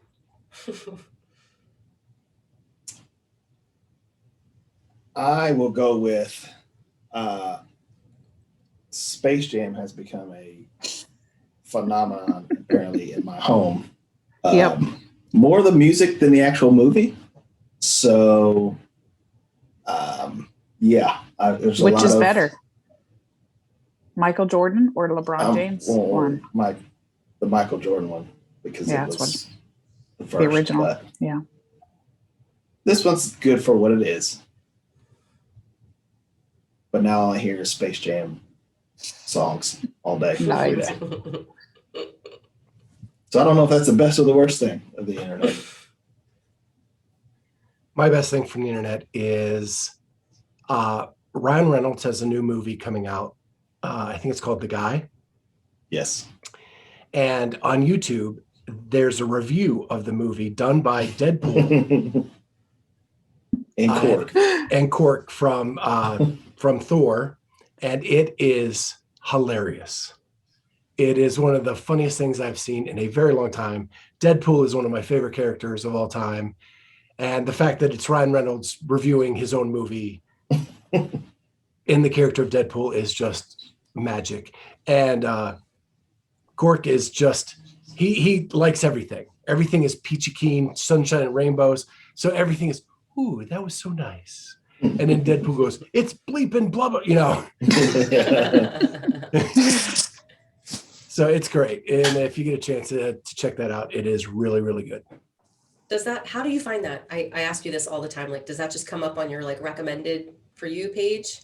I will go with Space Jam has become a phenomenon apparently in my home. Yep. More the music than the actual movie. So, there's a Which lot is of, better, Michael Jordan or LeBron James? One. The Michael Jordan one, because Yeah, it that's was the The first. original. But Yeah. this one's good for what it is. But now all I hear is Space Jam songs all day. every Nice. day. So I don't know if that's the best or the worst thing of the internet. My best thing from the internet is Ryan Reynolds has a new movie coming out. I think it's called The Guy. Yes. And on YouTube, there's a review of the movie done by Deadpool In Cork. and Cork from Thor, and it is hilarious. It is one of the funniest things I've seen in a very long time. Deadpool is one of my favorite characters of all time. And the fact that it's Ryan Reynolds reviewing his own movie in the character of Deadpool is just magic. And Cork is just, he likes everything. Everything is peachy keen, sunshine and rainbows. So everything is, ooh, that was so nice. And then Deadpool goes, it's bleeping blah, blah, So it's great. And if you get a chance to check that out, it is really, really good. How do you find that? I ask you this all the time. Like, does that just come up on your like recommended for you page?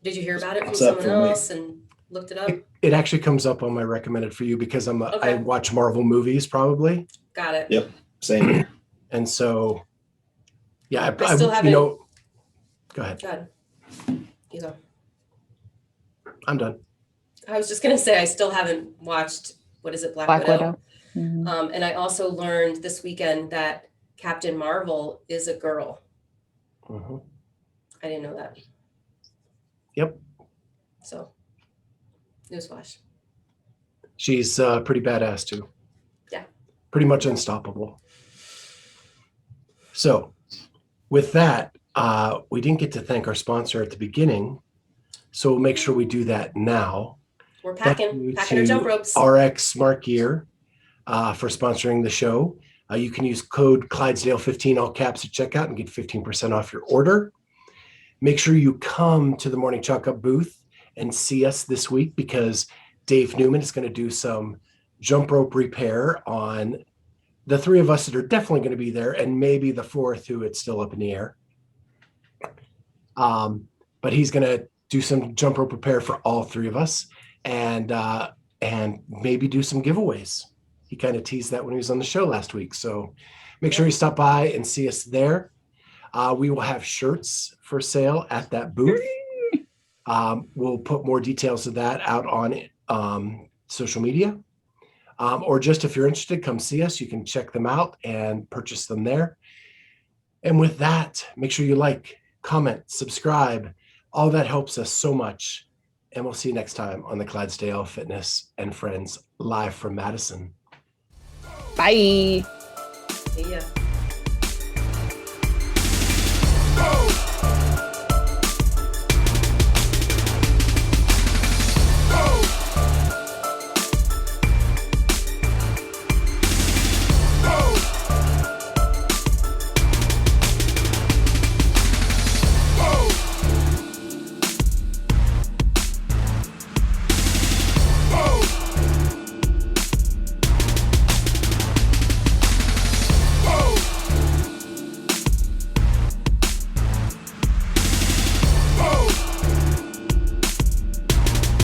Did you hear about it from Pops up someone for me. else and looked it up? It actually comes up on my recommended for you because I Okay. watch Marvel movies probably. Got it. Yep. Same here. And so, yeah, I still haven't- go ahead. Go ahead. You go. I'm done. I was just gonna say I still haven't watched, what is it, Black Widow? Mhm. And I also learned this weekend that Captain Marvel is a girl. Mhm. I didn't know that. Yep. So, newsflash. She's pretty badass too. Yeah. Pretty much unstoppable. So with that, we didn't get to thank our sponsor at the beginning. So we'll make sure we do that now. We're Thank packing you our to jump ropes. RX Smart Gear for sponsoring the show. You can use code Clydesdale15 all caps at checkout and get 15% off your order. Make sure you come to the Morning Chalk Up booth and see us this week because Dave Newman is going to do some jump rope repair on the three of us that are definitely going to be there and maybe the fourth who it's still up in the air. But he's going to do some jump rope repair for all three of us and maybe do some giveaways. He kind of teased that when he was on the show last week. So make sure you stop by and see us there. We will have shirts for sale at that booth. We'll put more details of that out on social media. Or just if you're interested, come see us. You can check them out and purchase them there. And with that, make sure you like, comment, subscribe. All that helps us so much. And we'll see you next time on the Clydesdale Fitness and Friends live from Madison. Bye. See ya.